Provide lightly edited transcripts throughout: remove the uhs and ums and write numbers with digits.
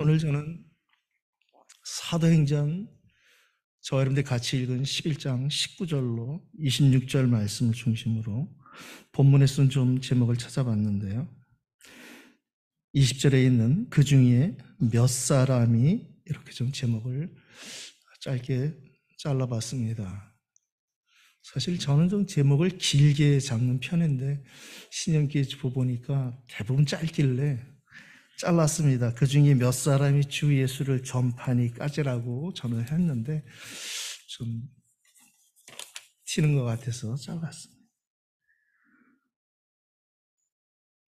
오늘 저는 사도행전 저와 여러분들 같이 읽은 11장 19절로 26절 말씀을 중심으로 본문에서는 좀 제목을 찾아봤는데요. 20절에 있는 그 중에 몇 사람이 이렇게 좀 제목을 짧게 잘라봤습니다. 사실 저는 좀 제목을 길게 잡는 편인데 신년기에 보니까 대부분 짧길래 잘랐습니다. 그 중에 몇 사람이 주 예수를 전파니까지라고 저는 했는데 좀 튀는 것 같아서 잘랐습니다.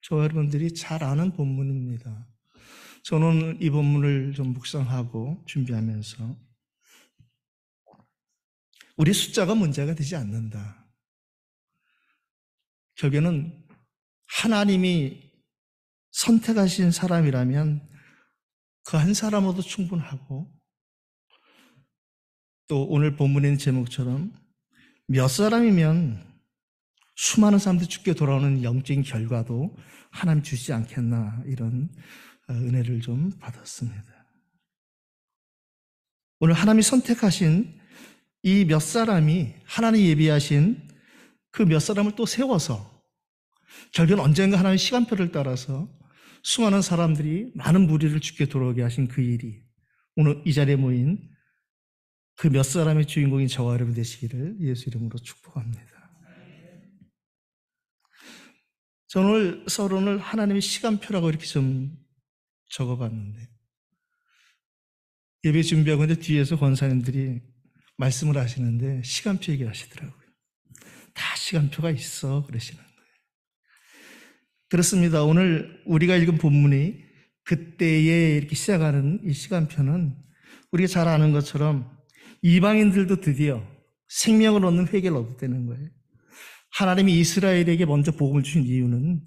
저와 여러분들이 잘 아는 본문입니다. 저는 이 본문을 좀 묵상하고 준비하면서 우리 숫자가 문제가 되지 않는다. 결국에는 하나님이 선택하신 사람이라면 그 한 사람으로도 충분하고, 또 오늘 본문에 있는 제목처럼 몇 사람이면 수많은 사람들이 죽게 돌아오는 영적인 결과도 하나님 주시지 않겠나, 이런 은혜를 좀 받았습니다. 오늘 하나님이 선택하신 이 몇 사람이 하나님이 예비하신 그 몇 사람을 또 세워서 결국은 언젠가 하나님의 시간표를 따라서 수많은 사람들이 많은 무리를 죽게 돌아오게 하신 그 일이 오늘 이 자리에 모인 그 몇 사람의 주인공인 저와 여러분 되시기를 예수 이름으로 축복합니다. 저는 오늘 서론을 하나님의 시간표라고 이렇게 좀 적어봤는데, 예배 준비하고 있는데 뒤에서 권사님들이 말씀을 하시는데 시간표 얘기하시더라고요. 다 시간표가 있어 그러시는 거예요. 그렇습니다. 오늘 우리가 읽은 본문이 그때에 이렇게 시작하는 이 시간표는 우리가 잘 아는 것처럼 이방인들도 드디어 생명을 얻는 회개를 얻게 되는 거예요. 하나님이 이스라엘에게 먼저 복음을 주신 이유는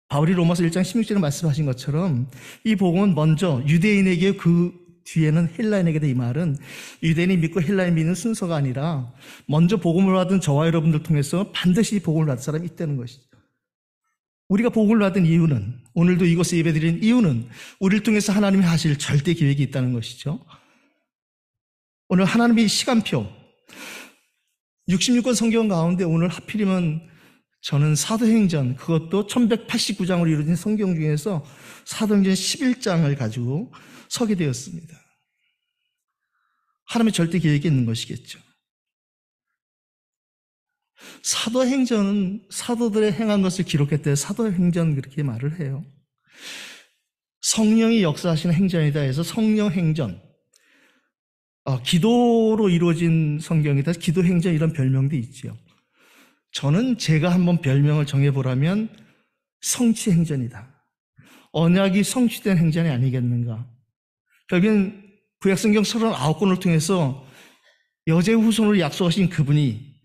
바울이 로마서 1장 16절에 말씀하신 것처럼 이 복음은 먼저 유대인에게, 그 뒤에는 헬라인에게다. 이 말은 유대인이 믿고 헬라인이 믿는 순서가 아니라 먼저 복음을 받은 저와 여러분들 통해서 반드시 복음을 받은 사람이 있다는 것이죠. 우리가 복음을 받은 이유는, 오늘도 이곳에 예배드리는 이유는 우리를 통해서 하나님이 하실 절대 계획이 있다는 것이죠. 오늘 하나님의 시간표, 66권 성경 가운데 오늘 하필이면 저는 사도행전, 그것도 1189장으로 이루어진 성경 중에서 사도행전 11장을 가지고 서게 되었습니다. 하나님의 절대 계획이 있는 것이겠죠. 사도행전은 사도들의 행한 것을 기록했대. 사도행전 그렇게 말을 해요. 성령이 역사하시는 행전이다 해서 성령행전, 기도로 이루어진 성경이다, 기도행전, 이런 별명도 있지요. 저는 제가 한번 별명을 정해보라면 성취행전이다. 언약이 성취된 행전이 아니겠는가. 결국엔 구약성경 39권을 통해서 여자의 후손으로 약속하신 그분이,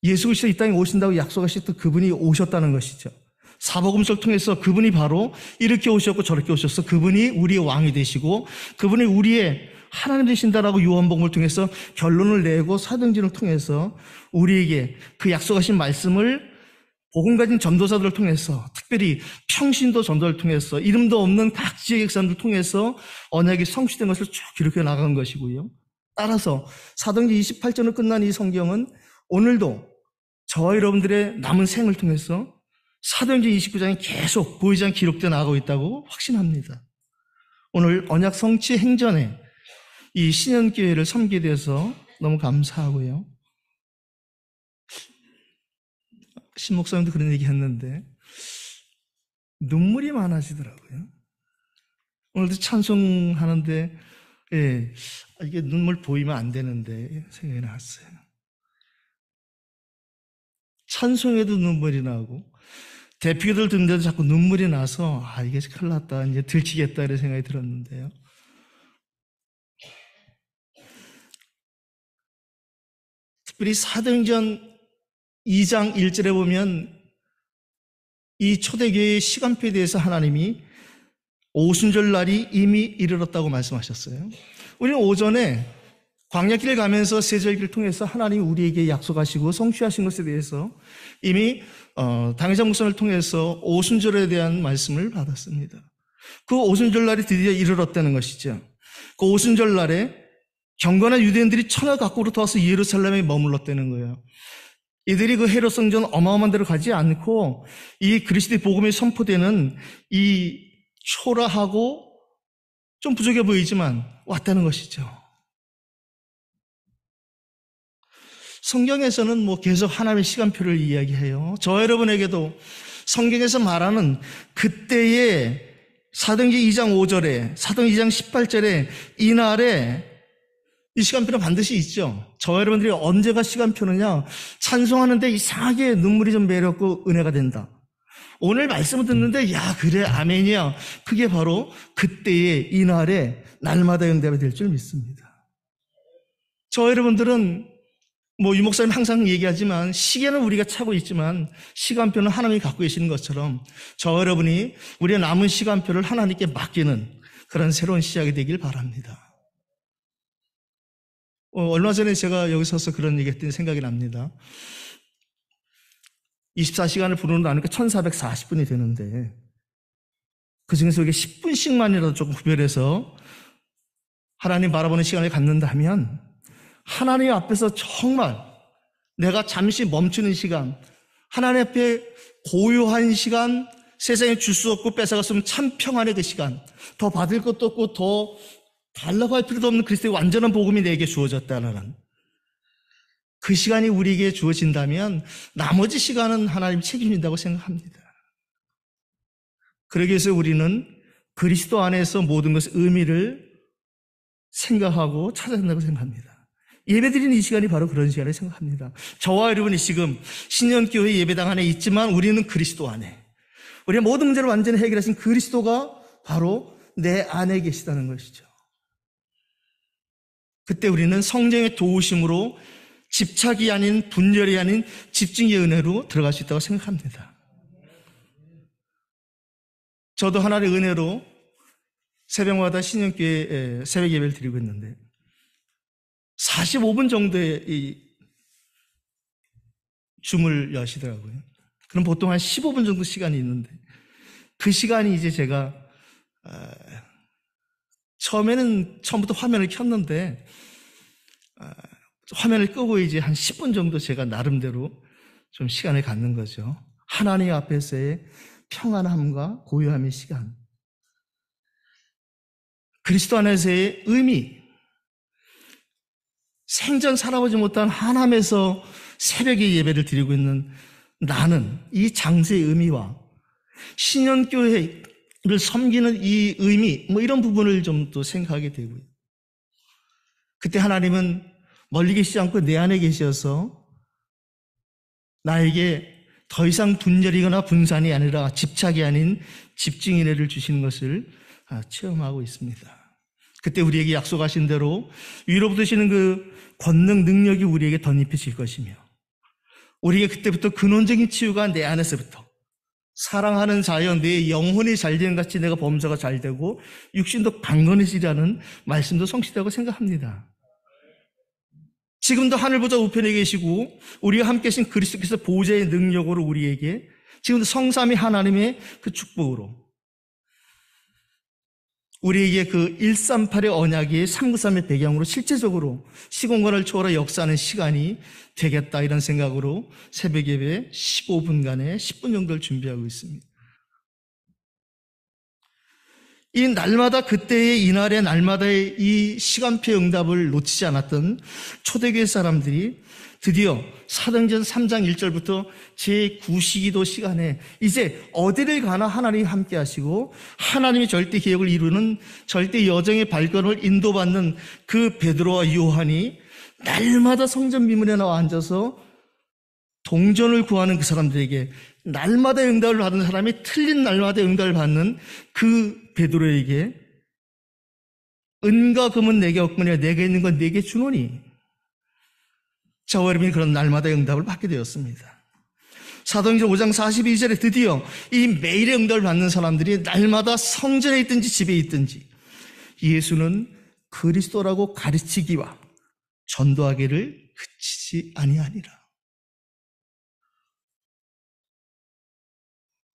예수 그리스도 이 땅에 오신다고 약속하셨던 그분이 오셨다는 것이죠. 사복음서를 통해서 그분이 바로 이렇게 오셨고 저렇게 오셨어. 그분이 우리의 왕이 되시고 그분이 우리의 하나님 되신다라고 요한복음을 통해서 결론을 내고 사도행전을 통해서 우리에게 그 약속하신 말씀을 복음 가진 전도사들을 통해서, 특별히 평신도 전도를 통해서, 이름도 없는 각 지역의 사람들을 통해서 언약이 성취된 것을 쭉 기록해 나간 것이고요. 따라서 사도행전 28절로 끝난 이 성경은 오늘도 저와 여러분들의 남은 생을 통해서 사도행전 29장이 계속 보이지 않게 기록되어 나가고 있다고 확신합니다. 오늘 언약 성취 행전에 이 신년교회를 섬기게 돼서 너무 감사하고요. 신 목사님도 그런 얘기 했는데 눈물이 많아지더라고요. 오늘도 찬송하는데 이게 눈물 보이면 안 되는데 생각이 났어요. 찬송에도 눈물이 나고 대피들 듣는데도 자꾸 눈물이 나서 이게 큰일 났다, 이제 들키겠다, 이런 생각이 들었는데요. 특별히 사도행전 2장 1절에 보면 이 초대교회의 시간표에 대해서 하나님이 오순절 날이 이미 이르렀다고 말씀하셨어요. 우리는 오전에 광야길을 가면서 세절기를 통해서 하나님이 우리에게 약속하시고 성취하신 것에 대해서 이미 당회장 목사를 통해서 오순절에 대한 말씀을 받았습니다. 그 오순절날이 드디어 이르렀다는 것이죠. 그 오순절날에 경건한 유대인들이 천하 각국으로 와서 예루살렘에 머물렀다는 거예요. 이들이 그 헤롯 성전 어마어마한 데로 가지 않고 이 그리스도의 복음이 선포되는 이 초라하고 좀 부족해 보이지만 왔다는 것이죠. 성경에서는 뭐 계속 하나님의 시간표를 이야기해요. 저 여러분에게도 성경에서 말하는 그때의 사도행전 2장 5절에 사도행전 2장 18절에 이날에 이 시간표는 반드시 있죠. 저와 여러분들이 언제가 시간표느냐? 찬송하는데 이상하게 눈물이 좀 매렸고 은혜가 된다. 오늘 말씀을 듣는데 야 그래 아멘이야. 그게 바로 그때의 이날에 날마다 응답이 될 줄 믿습니다. 저와 여러분들은 뭐 유 목사님 항상 얘기하지만 시계는 우리가 차고 있지만 시간표는 하나님이 갖고 계시는 것처럼 저와 여러분이 우리의 남은 시간표를 하나님께 맡기는 그런 새로운 시작이 되길 바랍니다. 얼마 전에 제가 여기 서서 그런 얘기했더니 생각이 납니다. 24시간을 부르는 나니까 1440분이 되는데 그 중에서 이게 10분씩만이라도 조금 구별해서 하나님 바라보는 시간을 갖는다면 하나님 앞에서 정말 내가 잠시 멈추는 시간, 하나님 앞에 고요한 시간, 세상에 줄 수 없고 뺏어갔으면 참 평안의 그 시간, 더 받을 것도 없고 더 달라고 할 필요도 없는 그리스도의 완전한 복음이 내게 주어졌다는 그 시간이 우리에게 주어진다면 나머지 시간은 하나님 책임진다고 생각합니다. 그러기 위해서 우리는 그리스도 안에서 모든 것의 의미를 생각하고 찾아야 한다고 생각합니다. 예배드리는 이 시간이 바로 그런 시간을 생각합니다. 저와 여러분이 지금 신년교회 예배당 안에 있지만 우리는 그리스도 안에, 우리의 모든 문제를 완전히 해결하신 그리스도가 바로 내 안에 계시다는 것이죠. 그때 우리는 성령의 도우심으로 집착이 아닌 분열이 아닌 집중의 은혜로 들어갈 수 있다고 생각합니다. 저도 하나님의 은혜로 새벽마다 신년교회 새벽 예배를 드리고 있는데 45분 정도의 이 줌을 여시더라고요. 그럼 보통 한 15분 정도 시간이 있는데 그 시간이 이제 제가 처음부터 화면을 켰는데 화면을 끄고 이제 한 10분 정도 제가 나름대로 좀 시간을 갖는 거죠. 하나님 앞에서의 평안함과 고요함의 시간, 그리스도 안에서의 의미, 생전 살아보지 못한 하나님에서 새벽에 예배를 드리고 있는 나는 이 장세의 의미와 신년교회를 섬기는 이 의미, 뭐 이런 부분을 좀 또 생각하게 되고요. 그때 하나님은 멀리 계시지 않고 내 안에 계셔서 나에게 더 이상 분열이거나 분산이 아니라 집착이 아닌 집중의 은혜를 주시는 것을 체험하고 있습니다. 그때 우리에게 약속하신 대로 위로부터 주시는 그 권능 능력이 우리에게 덧입혀질 것이며 우리에게 그때부터 근원적인 치유가 내 안에서부터 사랑하는 자여 내 영혼이 잘되는 같이 내가 범사가 잘되고 육신도 강건해지라는 말씀도 성취되고 생각합니다. 지금도 하늘보좌 우편에 계시고 우리와 함께 계신 그리스도께서 보좌의 능력으로 우리에게 지금도 성삼위 하나님의 그 축복으로 우리에게 그 138의 언약의 393의 배경으로 실제적으로 시공간을 초월해 역사하는 시간이 되겠다 이런 생각으로 새벽 예배 15분간의 10분 정도를 준비하고 있습니다. 이 날마다 그때의 이날의 날마다의 이 시간표 응답을 놓치지 않았던 초대교회 사람들이 드디어 사도행전 3장 1절부터 제9시기도 시간에 이제 어디를 가나 하나님이 함께 하시고 하나님이 절대 계획을 이루는 절대 여정의 발걸음을 인도받는 그 베드로와 요한이 날마다 성전 미문에 나와 앉아서 동전을 구하는 그 사람들에게 날마다 응답을 받는 사람이 틀린 날마다 응답을 받는 그 베드로에게 은과 금은 내게 없거니와 내게 있는 건 내게 주노니 저와 여러분이 그런 날마다 응답을 받게 되었습니다. 사도행전 5장 42절에 드디어 이 매일의 응답을 받는 사람들이 날마다 성전에 있든지 집에 있든지 예수는 그리스도라고 가르치기와 전도하기를 그치지 아니하니라.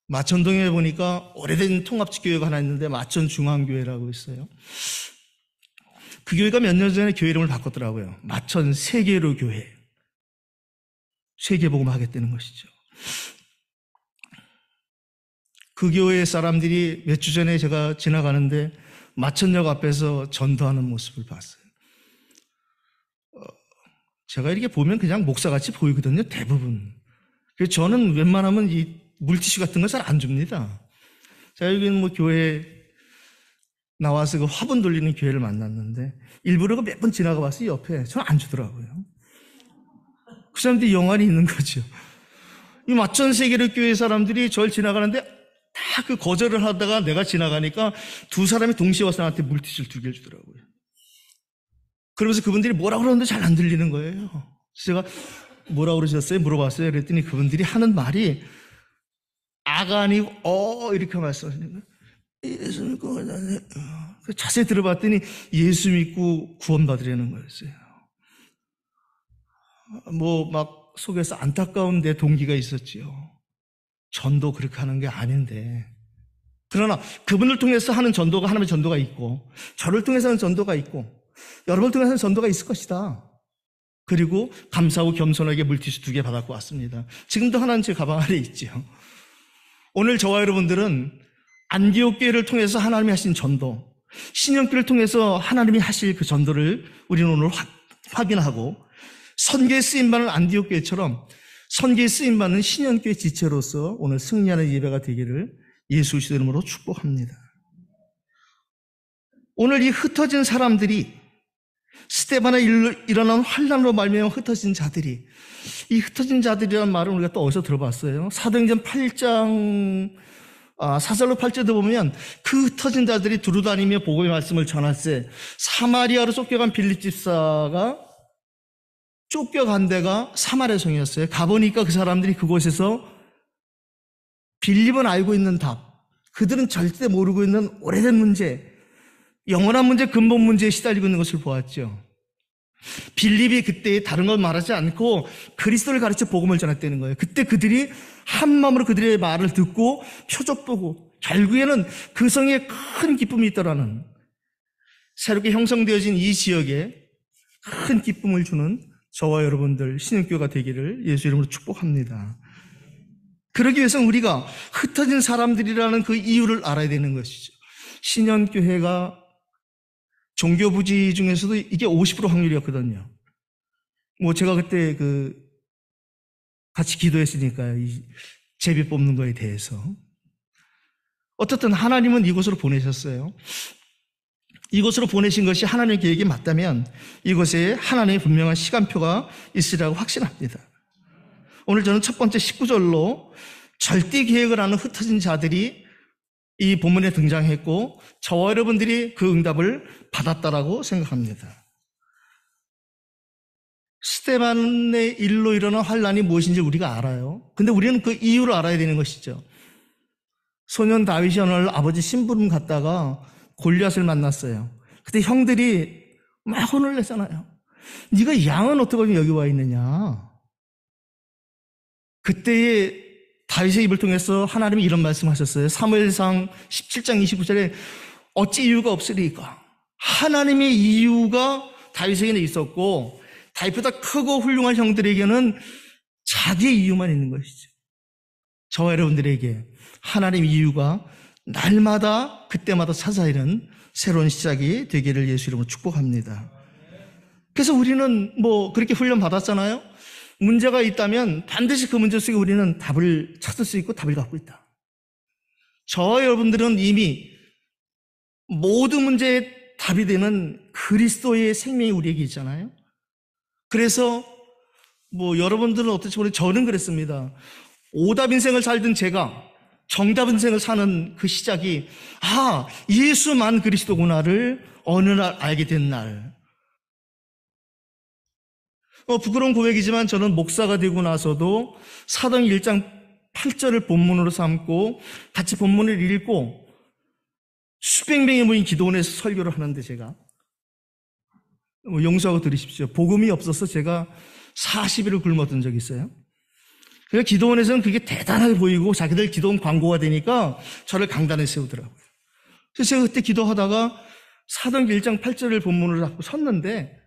마천동에 보니까 오래된 통합교회가 하나 있는데 마천중앙교회라고 있어요. 그 교회가 몇 년 전에 교회 이름을 바꿨더라고요. 마천 세계로 교회. 세계복음 하겠다는 것이죠. 그 교회 사람들이 몇 주 전에 제가 지나가는데 마천역 앞에서 전도하는 모습을 봤어요. 제가 이렇게 보면 그냥 목사같이 보이거든요, 대부분. 그래서 저는 웬만하면 이 물티슈 같은 거 잘 안 줍니다. 제가 여기는 뭐 교회 나와서 그 화분 돌리는 교회를 만났는데 일부러 몇 번 지나가 봤어요, 옆에. 저는 안 주더라고요. 그 사람들이 영안이 있는 거죠. 이 마천 세계로 교회 사람들이 저를 지나가는데 다 그 거절을 하다가 내가 지나가니까 두 사람이 동시에 와서 나한테 물티슈를 2개를 주더라고요. 그러면서 그분들이 뭐라고 그러는데 잘 안 들리는 거예요. 제가 뭐라고 그러셨어요? 물어봤어요. 그랬더니 그분들이 하는 말이 아가 아니고 이렇게 말씀하시는 거예요. 예수 믿고 자세히 들어봤더니 예수 믿고 구원받으려는 거였어요. 뭐 막 속에서 안타까운 내 동기가 있었지요. 전도 그렇게 하는 게 아닌데. 그러나 그분을 통해서 하는 전도가 하나님의 전도가 있고 저를 통해서 하는 전도가 있고 여러분을 통해서 하는 전도가 있을 것이다. 그리고 감사하고 겸손하게 물티슈 2개 받았고 왔습니다. 지금도 하나는 제 가방 안에 있죠. 오늘 저와 여러분들은 안디옥 교회를 통해서 하나님이 하신 전도, 신영교를 통해서 하나님이 하실 그 전도를 우리는 오늘 확인하고 선교에 쓰임받는 안디옥 교회처럼 선교에 쓰임받는 신영교회 지체로서 오늘 승리하는 예배가 되기를 예수 그리스도 이름으로 축복합니다. 오늘 이 흩어진 사람들이 스데반에 일어난 환난으로 말미암아 흩어진 자들이 이 흩어진 자들이라는 말을 우리가 또 어디서 들어봤어요? 사도행전 8장 4절로 8절도 보면 그 흩어진 자들이 두루다니며 복음의 말씀을 전할세 사마리아로 쫓겨간 빌립 집사가 쫓겨간 데가 사마리아 성이었어요. 가보니까 그 사람들이 그곳에서 빌립은 알고 있는 답, 그들은 절대 모르고 있는 오래된 문제, 영원한 문제, 근본 문제에 시달리고 있는 것을 보았죠. 빌립이 그때 다른 건 말하지 않고 그리스도를 가르쳐 복음을 전했다는 거예요. 그때 그들이 한 마음으로 그들의 말을 듣고 표적 보고 결국에는 그 성에 큰 기쁨이 있더라는, 새롭게 형성되어진 이 지역에 큰 기쁨을 주는 저와 여러분들 신영교회가 되기를 예수 이름으로 축복합니다. 그러기 위해서는 우리가 흩어진 사람들이라는 그 이유를 알아야 되는 것이죠. 신영교회가 종교부지 중에서도 이게 50% 확률이었거든요. 뭐 제가 그때 같이 기도했으니까 이 제비 뽑는 거에 대해서. 어떻든 하나님은 이곳으로 보내셨어요. 이곳으로 보내신 것이 하나님의 계획이 맞다면 이곳에 하나님의 분명한 시간표가 있으리라고 확신합니다. 오늘 저는 첫 번째 19절로 절대 계획을 하는 흩어진 자들이 이 본문에 등장했고 저와 여러분들이 그 응답을 받았다라고 생각합니다. 스데반의 일로 일어난 환란이 무엇인지 우리가 알아요. 근데 우리는 그 이유를 알아야 되는 것이죠. 소년 다윗이 어느 날 아버지 심부름 갔다가 골리앗을 만났어요. 그때 형들이 막 혼을 냈잖아요. 네가 양은 어떻게 여기 와 있느냐. 그때의 다윗의 입을 통해서 하나님이 이런 말씀하셨어요. 사무엘상 17장 29절에 어찌 이유가 없으리까. 하나님의 이유가 다윗에게는 있었고 다윗보다 크고 훌륭한 형들에게는 자기의 이유만 있는 것이죠. 저와 여러분들에게 하나님 이유가 날마다 그때마다 찾아이는 새로운 시작이 되기를 예수 이름으로 축복합니다. 그래서 우리는 뭐 그렇게 훈련 받았잖아요. 문제가 있다면 반드시 그 문제 속에 우리는 답을 찾을 수 있고 답을 갖고 있다. 저와 여러분들은 이미 모든 문제의 답이 되는 그리스도의 생명이 우리에게 있잖아요. 그래서 뭐 여러분들은 어떨지 모르겠는데 저는 그랬습니다. 오답 인생을 살던 제가 정답 인생을 사는 그 시작이 예수만 그리스도구나를 어느 날 알게 된 날. 부끄러운 고백이지만 저는 목사가 되고 나서도 사도행전 1장 8절을 본문으로 삼고 같이 본문을 읽고 수백 명이 모인 기도원에서 설교를 하는데 제가 용서하고 들으십시오. 복음이 없어서 제가 40일을 굶었던 적이 있어요. 그래서 기도원에서는 그게 대단하게 보이고 자기들 기도원 광고가 되니까 저를 강단에 세우더라고요. 그래서 제가 그때 기도하다가 사도행전 1장 8절을 본문으로 잡고 섰는데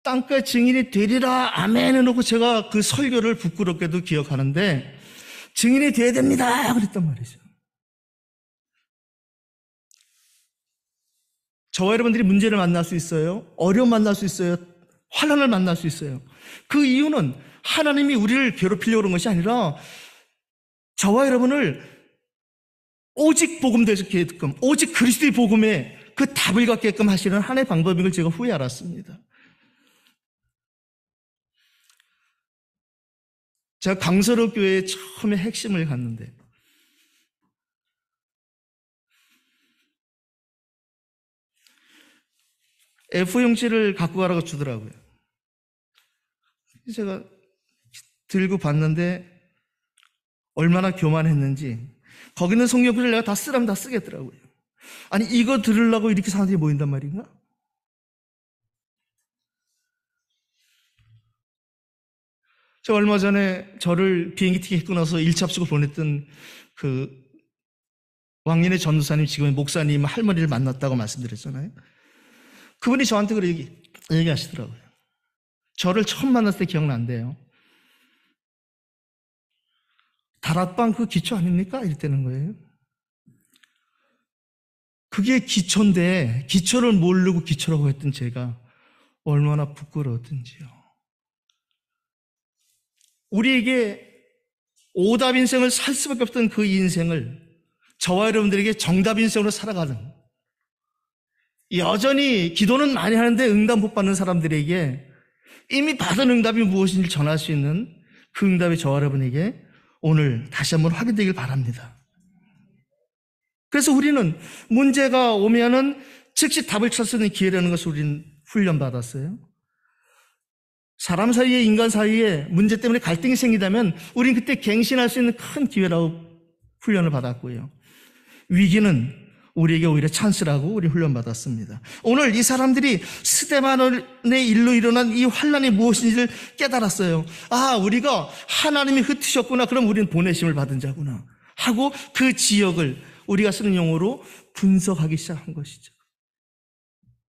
땅끝 증인이 되리라 아멘 해놓고 제가 그 설교를 부끄럽게도 기억하는데 증인이 돼야 됩니다 그랬단 말이죠. 저와 여러분들이 문제를 만날 수 있어요. 어려움 만날 수 있어요. 환난을 만날 수 있어요. 그 이유는 하나님이 우리를 괴롭히려고 그런 것이 아니라 저와 여러분을 오직 복음 되게끔 오직 그리스도의 복음에 그 답을 갖게끔 하시는 하나님의 방법인 걸 제가 후에 알았습니다. 제가 강서로 교회에 처음에 핵심을 갔는데 F 용지를 갖고 가라고 주더라고요. 제가 들고 봤는데 얼마나 교만했는지 거기 있는 성경구를 내가 다 쓰라면 다 쓰겠더라고요. 아니 이거 들으려고 이렇게 사람들이 모인단 말인가? 제가 얼마 전에 저를 비행기 티켓 끊어서 1차 합숙을 보냈던 그 왕년의 전도사님 지금의 목사님 할머니를 만났다고 말씀드렸잖아요. 그분이 저한테 그렇게 얘기하시더라고요. 저를 처음 만났을 때 기억난대요. 다락방 그 기초 아닙니까? 이랬다는 거예요. 그게 기초인데 기초를 모르고 기초라고 했던 제가 얼마나 부끄러웠던지요. 우리에게 오답 인생을 살 수밖에 없던 그 인생을 저와 여러분들에게 정답 인생으로 살아가는, 여전히 기도는 많이 하는데 응답 못 받는 사람들에게 이미 받은 응답이 무엇인지 전할 수 있는 그 응답이 저와 여러분에게 오늘 다시 한번 확인되길 바랍니다. 그래서 우리는 문제가 오면은 즉시 답을 찾을 수 있는 기회라는 것을 우리는 훈련받았어요. 사람 사이에, 인간 사이에 문제 때문에 갈등이 생기다면 우리는 그때 갱신할 수 있는 큰 기회라고 훈련을 받았고요. 위기는 우리에게 오히려 찬스라고 우리 훈련받았습니다. 오늘 이 사람들이 스데반의 일로 일어난 이 환난이 무엇인지를 깨달았어요. 아, 우리가 하나님이 흩으셨구나. 그럼 우리는 보내심을 받은 자구나 하고 그 지역을 우리가 쓰는 용어로 분석하기 시작한 것이죠.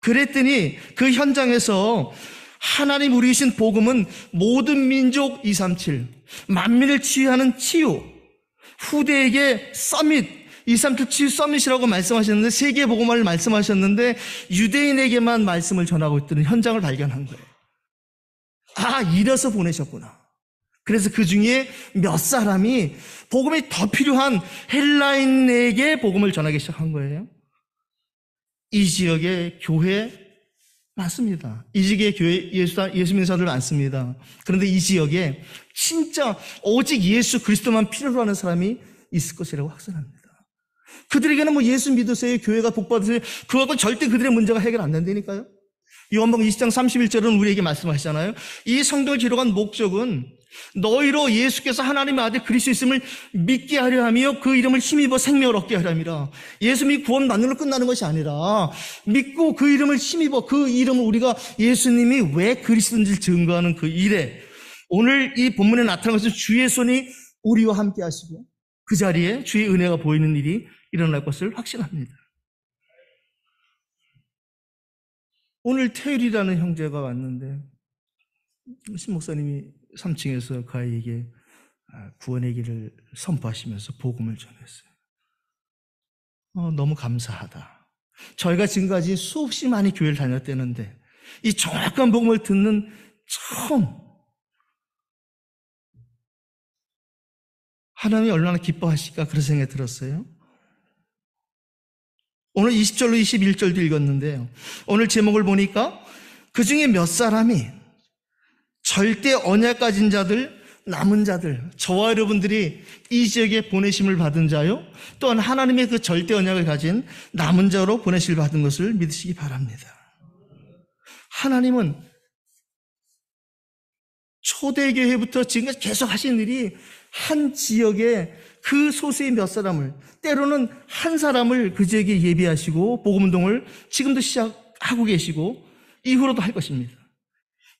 그랬더니 그 현장에서 하나님 우리 주신 복음은 모든 민족 237, 만민을 치유하는 치유, 후대에게 서밋, 237 치유 서밋이라고 말씀하셨는데, 세계 복음을 말씀하셨는데 유대인에게만 말씀을 전하고 있던 현장을 발견한 거예요. 아, 이래서 보내셨구나. 그래서 그 중에 몇 사람이 복음이 더 필요한 헬라인에게 복음을 전하기 시작한 거예요. 이 지역의 교회 많습니다. 이 지역의 교회 예수 믿는 사람들 많습니다. 그런데 이 지역에 진짜 오직 예수 그리스도만 필요로 하는 사람이 있을 것이라고 확신합니다. 그들에게는 뭐 예수 믿으세요, 교회가 복받으세요, 그것과 절대 그들의 문제가 해결 안 된다니까요. 요한복음 20장 31절은 우리에게 말씀하시잖아요. 이 성경을 기록한 목적은 너희로 예수께서 하나님의 아들 그리스도 있음을 믿게 하려 하며 그 이름을 힘입어 생명을 얻게 하려 함이라. 예수 믿고 구원 받는 걸로 끝나는 것이 아니라 믿고 그 이름을 힘입어, 그 이름을 우리가 예수님이 왜 그리스도인지를 증거하는 그 일에 오늘 이 본문에 나타난 것은 주의 손이 우리와 함께 하시고 그 자리에 주의 은혜가 보이는 일이 일어날 것을 확신합니다. 오늘 태율이라는 형제가 왔는데 신 목사님이 3층에서 그 아이에게 구원의 길을 선포하시면서 복음을 전했어요. 너무 감사하다. 저희가 지금까지 수없이 많이 교회를 다녔다는데 이 정확한 복음을 듣는 처음, 하나님이 얼마나 기뻐하실까 그런 생각이 들었어요. 오늘 20절로 21절도 읽었는데요. 오늘 제목을 보니까 그 중에 몇 사람이 절대 언약 가진 자들, 남은 자들, 저와 여러분들이 이 지역에 보내심을 받은 자요, 또한 하나님의 그 절대 언약을 가진 남은 자로 보내심을 받은 것을 믿으시기 바랍니다. 하나님은 초대교회부터 지금까지 계속 하신 일이 한 지역에 그 소수의 몇 사람을, 때로는 한 사람을 그 지역에 예비하시고 복음운동을 지금도 시작하고 계시고 이후로도 할 것입니다.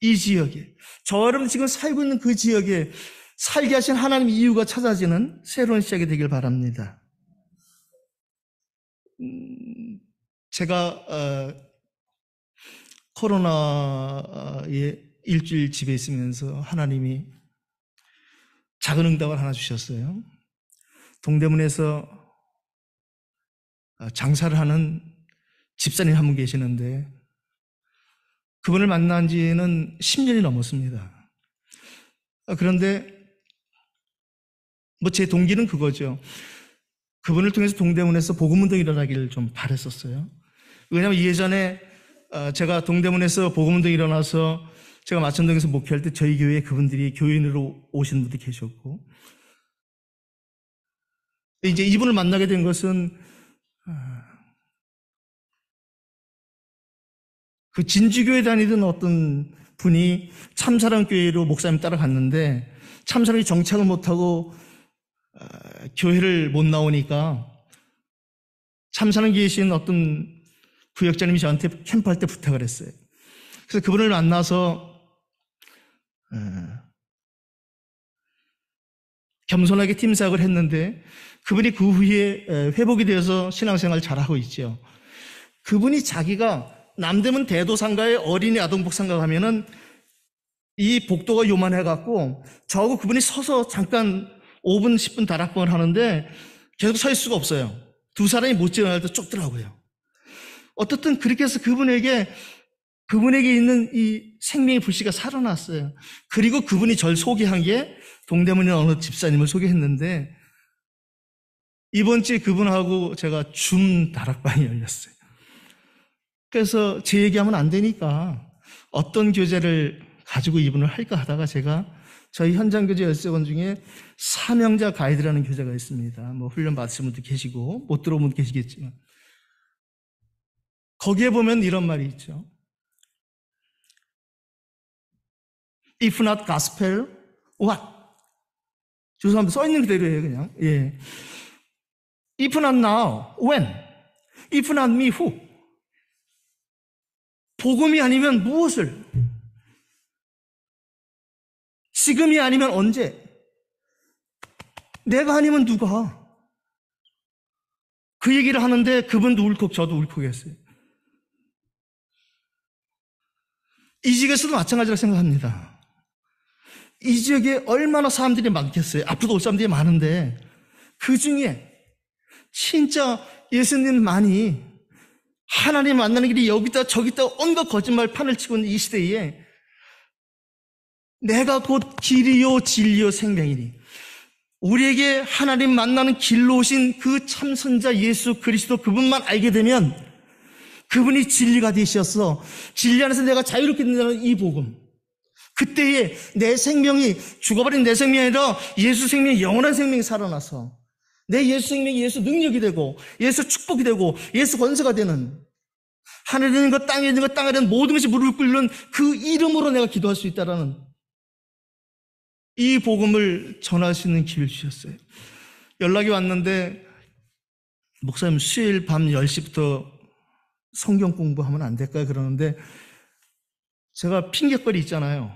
이 지역에, 저 여러분 지금 살고 있는 그 지역에 살게 하신 하나님 이유가 찾아지는 새로운 시작이 되길 바랍니다. 제가 코로나에 일주일 집에 있으면서 하나님이 작은 응답을 하나 주셨어요. 동대문에서 장사를 하는 집사님 한 분 계시는데 그분을 만난 지는 10년이 넘었습니다. 그런데 제 동기는 그거죠. 그분을 통해서 동대문에서 복음운동이 일어나기를 좀 바랬었어요. 왜냐하면 예전에 제가 동대문에서 복음운동이 일어나서 제가 마천동에서 목회할 때 저희 교회에 그분들이 교인으로 오신 분도 계셨고, 이제 이분을 만나게 된 것은 그 진주교회 다니던 어떤 분이 참사랑교회로 목사님 따라갔는데 참사랑이 정착을 못하고 교회를 못 나오니까 참사랑에 계신 어떤 구역장님이 저한테 캠프할 때 부탁을 했어요. 그래서 그분을 만나서 겸손하게 팀사역을 했는데 그분이 그 후에 회복이 되어서 신앙생활을 잘하고 있죠. 그분이 자기가 남대문 대도상가에 어린이 아동복상가 가면은 이 복도가 요만해갖고 저하고 그분이 서서 잠깐 5분, 10분 다락방을 하는데 계속 서 있을 수가 없어요. 두 사람이 못 지나갈 때 쫓더라고요. 어떻든 그렇게 해서 그분에게 있는 이 생명의 불씨가 살아났어요. 그리고 그분이 절 소개한 게 동대문의 어느 집사님을 소개했는데 이번 주에 그분하고 제가 줌 다락방이 열렸어요. 그래서 제 얘기하면 안 되니까 어떤 교재를 가지고 이분을 할까 하다가 제가 저희 현장 교재 13권 중에 사명자 가이드라는 교재가 있습니다. 훈련 받으신 분도 계시고 못 들어본 분도 계시겠지만 거기에 보면 이런 말이 있죠. If not gospel, what? 죄송합니다. 써있는 그대로예요, 그냥. 예. If not now, when? If not me, who? 복음이 아니면 무엇을? 지금이 아니면 언제? 내가 아니면 누가? 그 얘기를 하는데 그분도 울컥, 저도 울컥했어요. 이 지역에서도 마찬가지라고 생각합니다. 이 지역에 얼마나 사람들이 많겠어요. 앞으로도 올 사람들이 많은데 그 중에 진짜 예수님만이 하나님 만나는 길이 여기다 저기다 온갖 거짓말 판을 치고 있는 이 시대에 내가 곧 길이요 진리요 생명이니 우리에게 하나님 만나는 길로 오신 그 참선자 예수 그리스도 그분만 알게 되면 그분이 진리가 되셔서 진리 안에서 내가 자유롭게 된다는 이 복음, 그때에 내 생명이 죽어버린 내 생명이 아니라 예수 생명이 영원한 생명이 살아나서 내 예수 생명이 예수 능력이 되고 예수 축복이 되고 예수 권세가 되는, 하늘에 있는 것 땅에 있는 것 땅에 있는 모든 것이 무릎을 꿇는 그 이름으로 내가 기도할 수 있다라는 이 복음을 전할 수 있는 기회를 주셨어요. 연락이 왔는데 목사님 수요일 밤 10시부터 성경 공부하면 안 될까요? 그러는데 제가 핑계거리 있잖아요.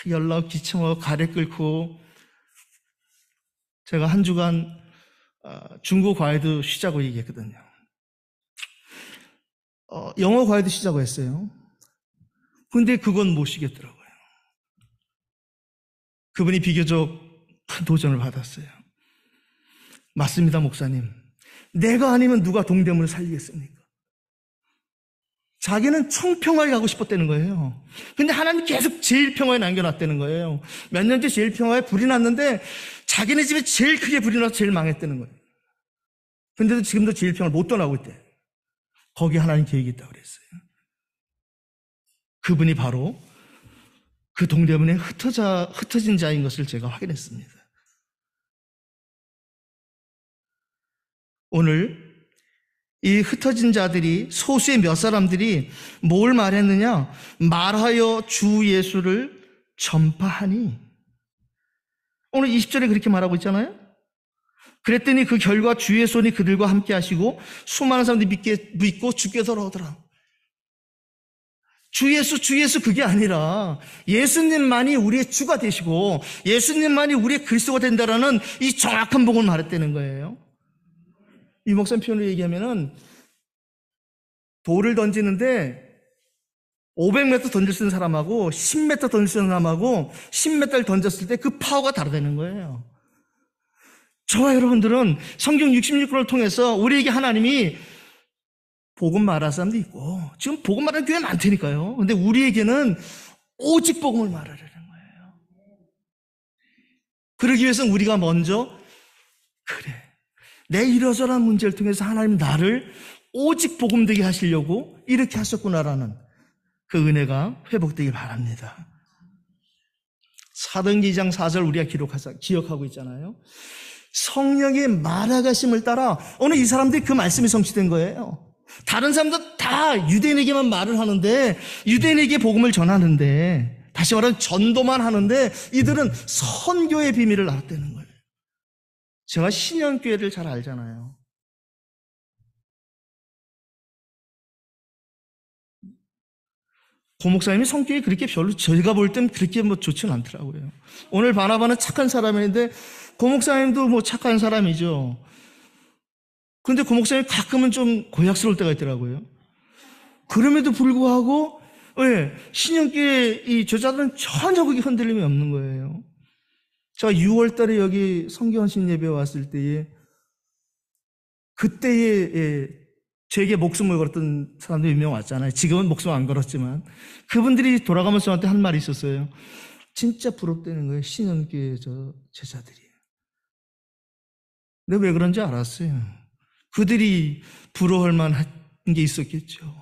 연락 귀찮아 가래 끓고 제가 한 주간 중국 과외도 쉬자고 얘기했거든요. 영어 과외도 쉬자고 했어요. 근데 그건 못 쉬겠더라고요. 그분이 비교적 큰 도전을 받았어요. 맞습니다, 목사님. 내가 아니면 누가 동대문을 살리겠습니까? 자기는 총평화에 가고 싶었다는 거예요. 근데 하나님 계속 제일평화에 남겨놨다는 거예요. 몇 년째 제일평화에 불이 났는데 자기네 집에 제일 크게 불이 나서 제일 망했다는 거예요. 근데도 지금도 제일평화를 못 떠나고 있대. 거기 하나님 계획이 있다고 그랬어요. 그분이 바로 그 동대문에 흩어진 자인 것을 제가 확인했습니다. 오늘 이 흩어진 자들이, 소수의 몇 사람들이 뭘 말했느냐? 말하여 주 예수를 전파하니. 오늘 20절에 그렇게 말하고 있잖아요. 그랬더니 그 결과 주의 손이 그들과 함께 하시고 수많은 사람들이 믿고 주께 돌아오더라. 주 예수 그게 아니라 예수님만이 우리의 주가 되시고 예수님만이 우리의 그리스도가 된다라는 이 정확한 복음을 말했다는 거예요. 이 목사님 표현을 얘기하면은 돌을 던지는데 500m 던질 수 있는 사람하고 10m 던질 수 있는 사람하고 10m를 던졌을 때 그 파워가 다르다는 거예요. 저와 여러분들은 성경 66권을 통해서 우리에게 하나님이 복음 말할 사람도 있고 지금 복음 말하는 교회 많다니까요. 근데 우리에게는 오직 복음을 말하려는 거예요. 그러기 위해서는 우리가 먼저 그래, 내 이러저러한 문제를 통해서 하나님 나를 오직 복음되게 하시려고 이렇게 하셨구나라는 그 은혜가 회복되길 바랍니다. 사도행전 2장 4절 우리가 기억하고 있잖아요. 성령의 말하가심을 따라 오늘 이 사람들이 그 말씀이 성취된 거예요. 다른 사람도 다 유대인에게만 말을 하는데 유대인에게 복음을 전하는데 다시 말하면 전도만 하는데 이들은 선교의 비밀을 알았다는 거예요. 제가 신현교회를 잘 알잖아요. 고목사님이 성격이 그렇게 별로 제가 볼 땐 그렇게 좋지는 않더라고요. 오늘 바나바는 착한 사람인데 고목사님도 착한 사람이죠. 근데 고목사님이 가끔은 좀 고약스러울 때가 있더라고요. 그럼에도 불구하고 신현교회 이 저자들은 전혀 그게 흔들림이 없는 거예요. 제가 6월 달에 여기 성경신 예배에 왔을 때에 그때에 제게 목숨을 걸었던 사람들이 몇 명 왔잖아요. 지금은 목숨 안 걸었지만 그분들이 돌아가면서 저한테 한 말이 있었어요. 진짜 부럽다는 거예요. 신현교회 저 제자들이. 내가 왜 그런지 알았어요. 그들이 부러워할 만한 게 있었겠죠.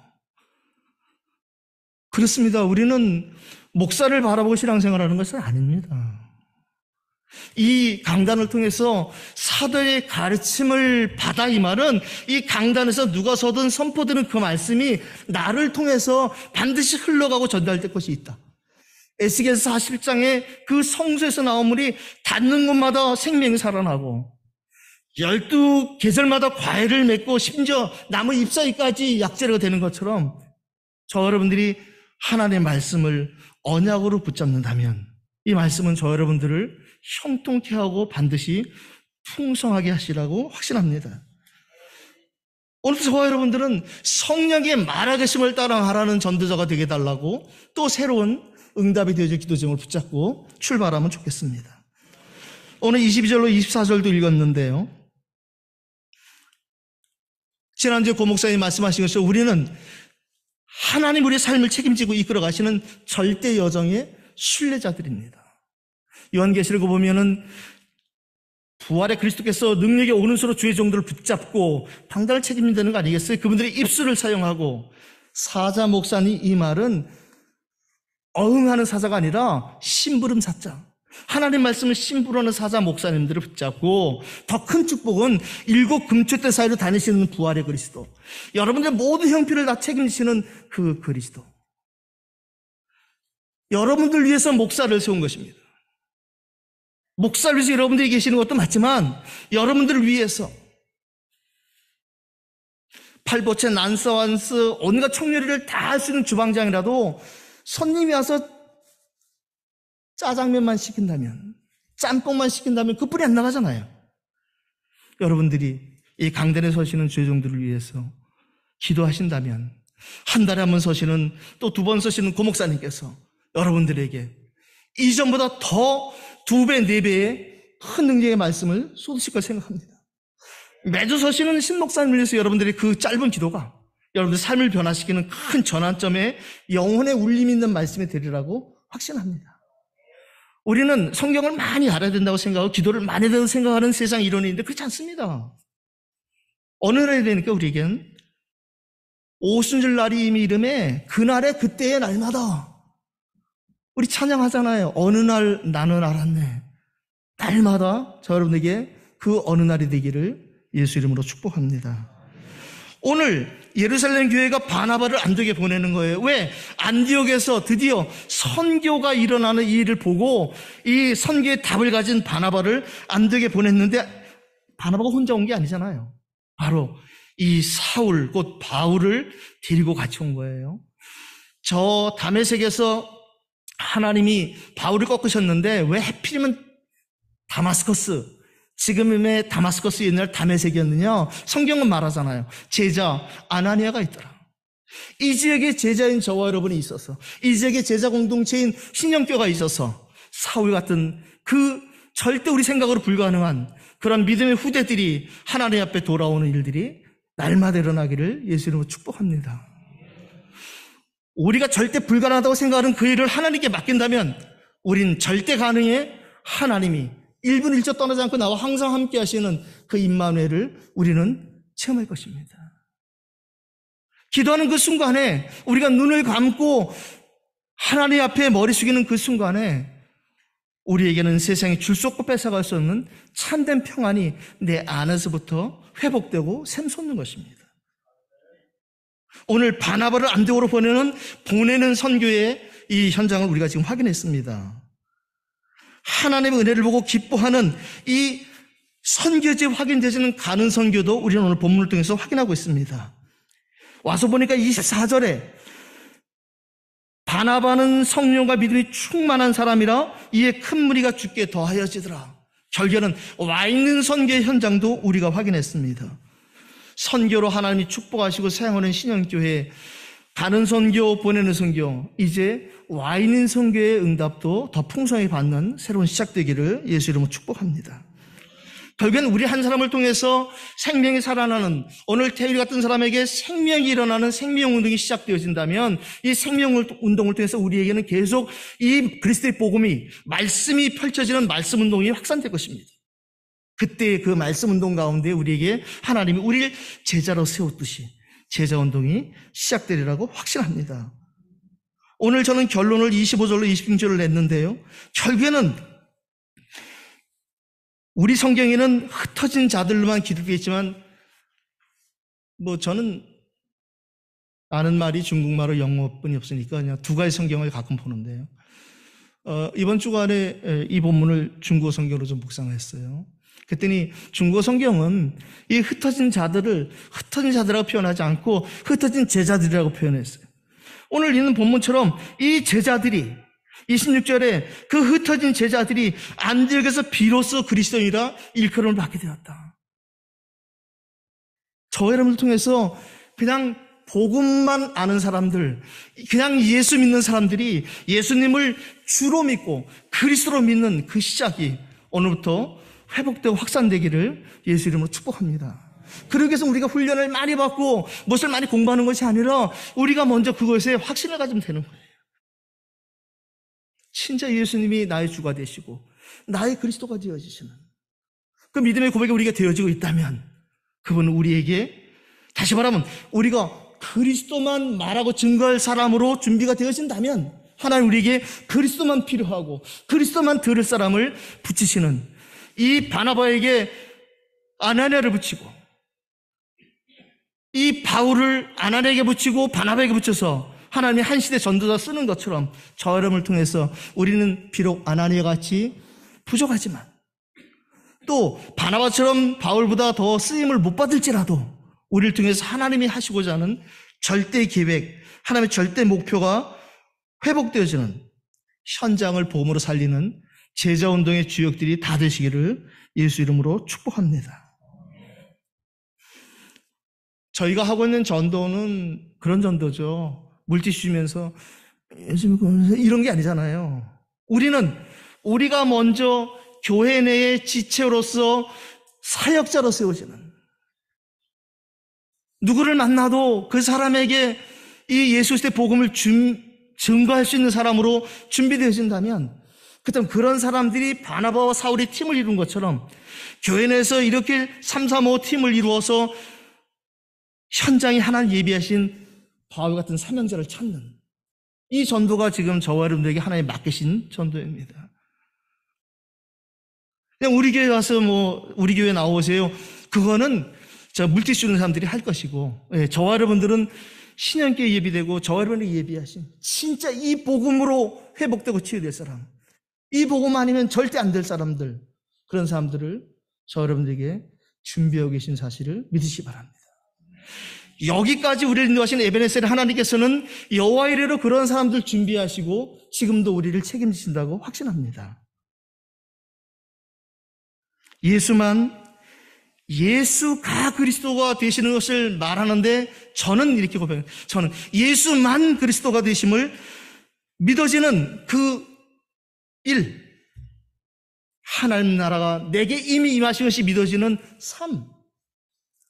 그렇습니다. 우리는 목사를 바라보고 신앙생활하는 것은 아닙니다. 이 강단을 통해서 사도의 가르침을 받아 이 말은 이 강단에서 누가 서든 선포되는 그 말씀이 나를 통해서 반드시 흘러가고 전달될 것이 있다. 에스겔서 41장에 그 성소에서 나온 물이 닿는 곳마다 생명이 살아나고 12계절마다 과일을 맺고 심지어 나무 잎사귀까지 약재료가 되는 것처럼 저 여러분들이 하나님의 말씀을 언약으로 붙잡는다면 이 말씀은 저 여러분들을 형통케 하고 반드시 풍성하게 하시라고 확신합니다. 오늘 저와 여러분들은 성령의 말하계심을 따라하라는 전도자가 되게 해달라고 또 새로운 응답이 되어질 기도 제목을 붙잡고 출발하면 좋겠습니다. 오늘 22절로 24절도 읽었는데요. 지난주에 고 목사님이 말씀하신 것처럼 우리는 하나님 우리의 삶을 책임지고 이끌어 가시는 절대 여정의 순례자들입니다. 요한계시록을 보면은 부활의 그리스도께서 능력의 오른손으로 주의 종들을 붙잡고 방단을 책임진다는 거 아니겠어요? 그분들의 입술을 사용하고 사자 목사니 이 말은 어흥하는 사자가 아니라 심부름 사자. 하나님 말씀을 심부름하는 사자 목사님들을 붙잡고 더 큰 축복은 7 금초대 사이로 다니시는 부활의 그리스도. 여러분들의 모든 형편을 다 책임지시는 그 그리스도. 여러분들 위해서 목사를 세운 것입니다. 목사를 위해서 여러분들이 계시는 것도 맞지만 여러분들을 위해서 팔보채, 난서완스, 온갖 청요리를 다 할 수 있는 주방장이라도 손님이 와서 짜장면만 시킨다면, 짬뽕만 시킨다면 그뿐이 안 나가잖아요. 여러분들이 이 강단에 서시는 주의종들을 위해서 기도하신다면 한 달에 한 번 서시는 또 2번 서시는 고목사님께서 여러분들에게 이전보다 더 2배, 4배의 큰 능력의 말씀을 쏟으실 걸 생각합니다. 매주 서시는 신목사님을 위해서 여러분들의 그 짧은 기도가 여러분들 삶을 변화시키는 큰 전환점에 영혼의 울림이 있는 말씀이 되리라고 확신합니다. 우리는 성경을 많이 알아야 된다고 생각하고 기도를 많이 해야 된다고 생각하는 세상 이론인데 그렇지 않습니다. 어느 날이 되니까 우리에겐 오순절 날이 이미 이름에 그날의 그때의 날마다 우리 찬양하잖아요. 어느 날 나는 알았네. 날마다 저 여러분에게 그 어느 날이 되기를 예수 이름으로 축복합니다. 오늘 예루살렘 교회가 바나바를 안디옥에 보내는 거예요. 왜? 안디옥에서 드디어 선교가 일어나는 이 일을 보고 이 선교의 답을 가진 바나바를 안디옥에 보냈는데 바나바가 혼자 온 게 아니잖아요. 바로 이 사울 곧 바울을 데리고 같이 온 거예요. 저 다메섹에서 하나님이 바울을 꺾으셨는데 왜 하필이면 다마스커스, 지금의 다마스커스 옛날 다메섹이었느냐? 성경은 말하잖아요. 제자 아나니아가 있더라. 이 지역에 제자인 저와 여러분이 있어서, 이 지역에 제자 공동체인 신령교가 있어서 사울 같은 그 절대 우리 생각으로 불가능한 그런 믿음의 후대들이 하나님 앞에 돌아오는 일들이 날마다 일어나기를 예수 이름으로 축복합니다. 우리가 절대 불가능하다고 생각하는 그 일을 하나님께 맡긴다면 우린 절대 가능해. 하나님이 1분 1초 떠나지 않고 나와 항상 함께 하시는 그 임마누엘을 우리는 체험할 것입니다. 기도하는 그 순간에, 우리가 눈을 감고 하나님 앞에 머리 숙이는 그 순간에 우리에게는 세상에 줄 수 없고 뺏어갈 수 없는 참된 평안이 내 안에서부터 회복되고 샘솟는 것입니다. 오늘 바나바를 안디옥으로 보내는 선교의 이 현장을 우리가 지금 확인했습니다. 하나님의 은혜를 보고 기뻐하는 이 선교지 확인되지는 가는 선교도 우리는 오늘 본문을 통해서 확인하고 있습니다. 와서 보니까 24절에 바나바는 성령과 믿음이 충만한 사람이라 이에 큰 무리가 주께 더하여지더라. 결국에는 와 있는 선교의 현장도 우리가 확인했습니다. 선교로 하나님이 축복하시고 사용하는 신영교회, 가는 선교, 보내는 선교, 이제 와 있는 선교의 응답도 더 풍성히 받는 새로운 시작되기를 예수 이름으로 축복합니다. 결국엔 우리 한 사람을 통해서 생명이 살아나는, 오늘 태일 같은 사람에게 생명이 일어나는 생명 운동이 시작되어진다면 이 생명 운동을 통해서 우리에게는 계속 이 그리스도의 복음이, 말씀이 펼쳐지는 말씀 운동이 확산될 것입니다. 그때 그 말씀 운동 가운데 우리에게 하나님이 우리를 제자로 세웠듯이 제자 운동이 시작되리라고 확신합니다. 오늘 저는 결론을 25절로 26절을 냈는데요. 결국에는 우리 성경에는 흩어진 자들로만 기록되어 있지만 저는 아는 말이 중국말로 영어뿐이 없으니까 그냥 두 가지 성경을 가끔 보는데요. 이번 주간에 이 본문을 중국어 성경으로 좀 묵상을 했어요. 그랬더니 중국어 성경은 이 흩어진 자들을 흩어진 자들이라고 표현하지 않고 흩어진 제자들이라고 표현했어요. 오늘 있는 본문처럼 이 제자들이 26절에 그 흩어진 제자들이 안디옥에서 비로소 그리스도인이라 일컬음을 받게 되었다. 저 여러분을 통해서 그냥 복음만 아는 사람들, 그냥 예수 믿는 사람들이 예수님을 주로 믿고 그리스도로 믿는 그 시작이 오늘부터 회복되고 확산되기를 예수 이름으로 축복합니다. 그러기 위해서 우리가 훈련을 많이 받고 무엇을 많이 공부하는 것이 아니라 우리가 먼저 그것에 확신을 가지면 되는 거예요. 진짜 예수님이 나의 주가 되시고 나의 그리스도가 되어지시는 그 믿음의 고백이 우리가 되어지고 있다면 그분은 우리에게, 다시 말하면 우리가 그리스도만 말하고 증거할 사람으로 준비가 되어진다면 하나님 우리에게 그리스도만 필요하고 그리스도만 들을 사람을 붙이시는, 이 바나바에게 아나니아를 붙이고 이 바울을 아나니아에게 붙이고 바나바에게 붙여서 하나님이 한 시대 전도자 쓰는 것처럼 저 여러분을 통해서 우리는 비록 아나니아 같이 부족하지만 또 바나바처럼 바울보다 더 쓰임을 못 받을지라도 우리를 통해서 하나님이 하시고자 하는 절대 계획, 하나님의 절대 목표가 회복되어지는 현장을 복음으로 살리는 제자운동의 주역들이 다 되시기를 예수 이름으로 축복합니다. 저희가 하고 있는 전도는 그런 전도죠. 물티슈 주면서 이런 게 아니잖아요. 우리가 먼저 교회 내의 지체로서 사역자로 세워지는, 누구를 만나도 그 사람에게 이 예수 그리스도의 복음을 증거할 수 있는 사람으로 준비되어진다면 그렇다면 그런 사람들이 바나바와 사울이 팀을 이룬 것처럼 교회 내에서 이렇게 335 팀을 이루어서 현장에 하나님 예비하신 바울 같은 사명자를 찾는 이 전도가 지금 저와 여러분들에게 하나님 맡기신 전도입니다. 그냥 우리 교회 와서 우리 교회 나오세요, 그거는 물티슈 주는 사람들이 할 것이고, 저와 여러분들은 신령께 예비되고 저와 여러분이 예비하신 진짜 이 복음으로 회복되고 치유될 사람, 이 복음 아니면 절대 안 될 사람들, 그런 사람들을 저 여러분들에게 준비하고 계신 사실을 믿으시기 바랍니다. 여기까지 우리를 인도하신 에베네셀 하나님께서는 여호와 이레로 그런 사람들 준비하시고 지금도 우리를 책임지신다고 확신합니다. 예수가 그리스도가 되시는 것을 말하는데 저는 이렇게 고백합니다. 저는 예수만 그리스도가 되심을 믿어지는 그 일, 하나님 나라가 내게 이미 임하신 것이 믿어지는 삶,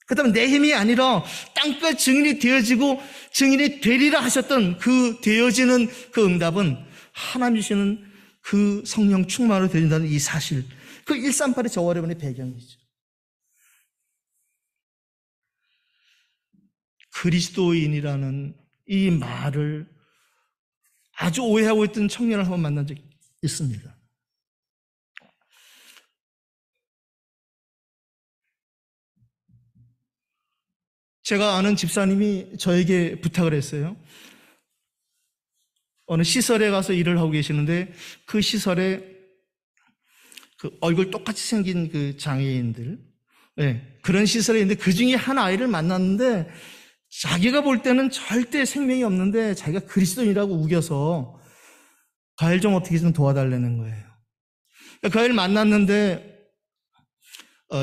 그 다음에 내 힘이 아니라 땅끝 증인이 되어지고 증인이 되리라 하셨던 그 되어지는 그 응답은 하나님 주시는 그 성령 충만으로 되어진다는 이 사실, 그 138의 저와 여러분의 배경이죠. 그리스도인이라는 이 말을 아주 오해하고 있던 청년을 한번 만난 적이 있습니다. 제가 아는 집사님이 저에게 부탁을 했어요. 어느 시설에 가서 일을 하고 계시는데 그 시설에 그 얼굴 똑같이 생긴 그 장애인들, 그런 시설에 있는데 그 중에 한 아이를 만났는데 자기가 볼 때는 절대 생명이 없는데 자기가 그리스도인이라고 우겨서 그 아이를 좀 어떻게 좀 도와달라는 거예요. 그 아이를 만났는데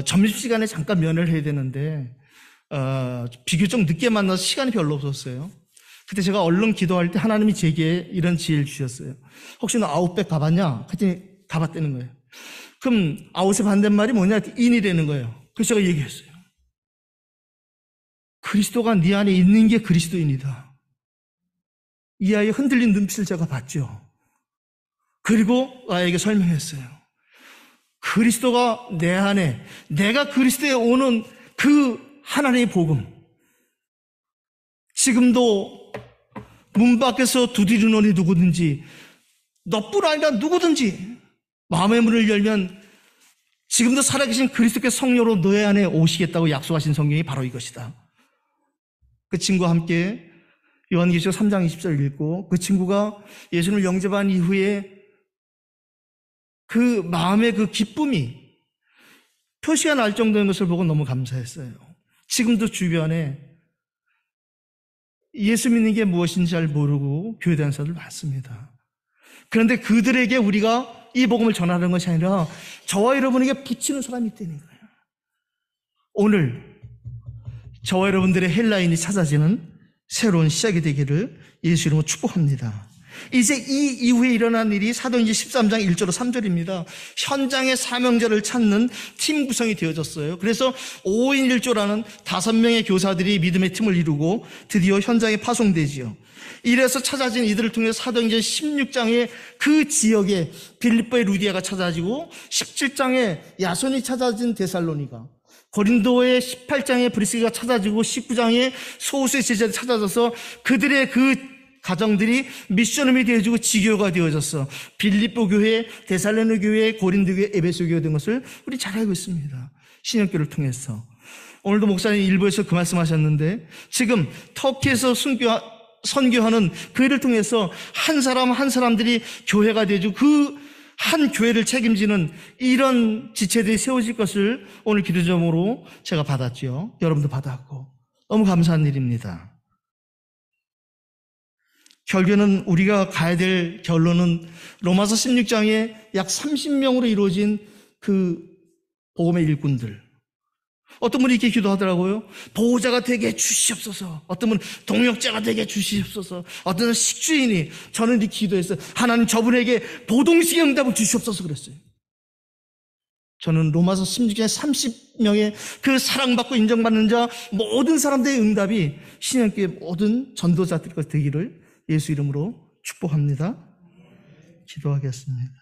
점심시간에 잠깐 면회를 해야 되는데 비교적 늦게 만나서 시간이 별로 없었어요. 그때 제가 얼른 기도할 때 하나님이 제게 이런 지혜를 주셨어요. 혹시 너 아웃백 가봤냐? 그랬더니 가봤다는 거예요. 그럼 아웃의 반대말이 뭐냐? 인이라는 거예요. 그래서 제가 얘기했어요. 그리스도가 네 안에 있는 게 그리스도인이다. 이 아이의 흔들린 눈빛을 제가 봤죠. 그리고 아이에게 설명했어요. 그리스도가 내 안에, 내가 그리스도에 오는 그 하나님의 복음, 지금도 문 밖에서 두드리노니 누구든지, 너뿐 아니라 누구든지 마음의 문을 열면 지금도 살아계신 그리스도께 성령으로 너의 안에 오시겠다고 약속하신 성경이 바로 이것이다. 그 친구와 함께 요한계시록 3장 20절 읽고 그 친구가 예수님을 영접한 이후에 그 마음의 그 기쁨이 표시가 날 정도인 것을 보고 너무 감사했어요. 지금도 주변에 예수 믿는 게 무엇인지 잘 모르고 교회 다니는 사람들 많습니다. 그런데 그들에게 우리가 이 복음을 전하는 것이 아니라 저와 여러분에게 붙이는 사람이 있다는 거예요. 오늘 저와 여러분들의 헬라인이 찾아지는 새로운 시작이 되기를 예수 이름으로 축복합니다. 이제 이 이후에 일어난 일이 사도행전 13장 1절로 3절입니다. 현장의 사명자를 찾는 팀 구성이 되어졌어요. 그래서 5인 1조라는 5명의 교사들이 믿음의 팀을 이루고 드디어 현장에 파송되지요. 이래서 찾아진 이들을 통해 사도행전 16장에 그 지역에 빌립보의 루디아가 찾아지고 17장에 야손이 찾아진 데살로니가, 고린도의 18장에 브리스기가 찾아지고 19장에 소수의 제자들이 찾아져서 그들의 그 가정들이 미션홈이 되어지고 지교가 되어졌어. 빌립보 교회, 데살로니 교회, 고린도 교회, 에베소 교회 된 것을 우리 잘 알고 있습니다. 신약교를 통해서. 오늘도 목사님 일부에서 그 말씀하셨는데 지금 터키에서 선교하는 그 일을 통해서 한 사람 한 사람들이 교회가 되어지고 그 한 교회를 책임지는 이런 지체들이 세워질 것을 오늘 기도점으로 제가 받았죠. 여러분도 받았고 너무 감사한 일입니다. 결국에는 우리가 가야 될 결론은 로마서 16장에 약 30명으로 이루어진 그 복음의 일꾼들. 어떤 분이 이렇게 기도하더라고요. 보호자가 되게 주시옵소서. 어떤 분은 동역자가 되게 주시옵소서. 어떤 분은 식주인이, 저는 이렇게 기도했어요. 하나님 저분에게 보동식의 응답을 주시옵소서 그랬어요. 저는 로마서 16장에 30명의 그 사랑받고 인정받는 자 모든 사람들의 응답이 신약교회 모든 전도자들 것 되기를 예수 이름으로 축복합니다. 기도하겠습니다.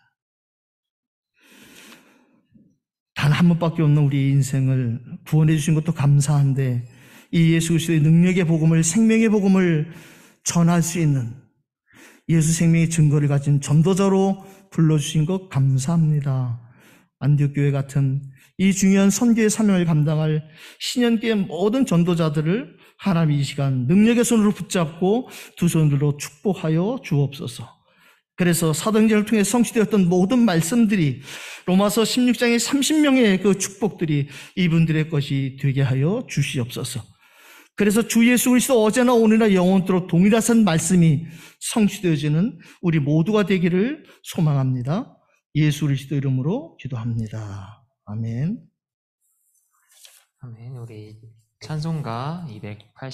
단 한 번밖에 없는 우리 인생을 구원해 주신 것도 감사한데 이 예수 그리스도의 능력의 복음을, 생명의 복음을 전할 수 있는 예수 생명의 증거를 가진 전도자로 불러주신 것 감사합니다. 안디옥교회 같은 이 중요한 선교의 사명을 감당할 신현교의 모든 전도자들을 하나님이 이 시간 능력의 손으로 붙잡고 두 손으로 축복하여 주옵소서. 그래서 사도행전을 통해 성취되었던 모든 말씀들이 로마서 16장의 30명의 그 축복들이 이분들의 것이 되게 하여 주시옵소서. 그래서 주 예수 그리스도 어제나 오늘이나 영원토록 동일하신 말씀이 성취되어지는 우리 모두가 되기를 소망합니다. 예수 그리스도 이름으로 기도합니다. 아멘. 아멘. 우리 찬송가 280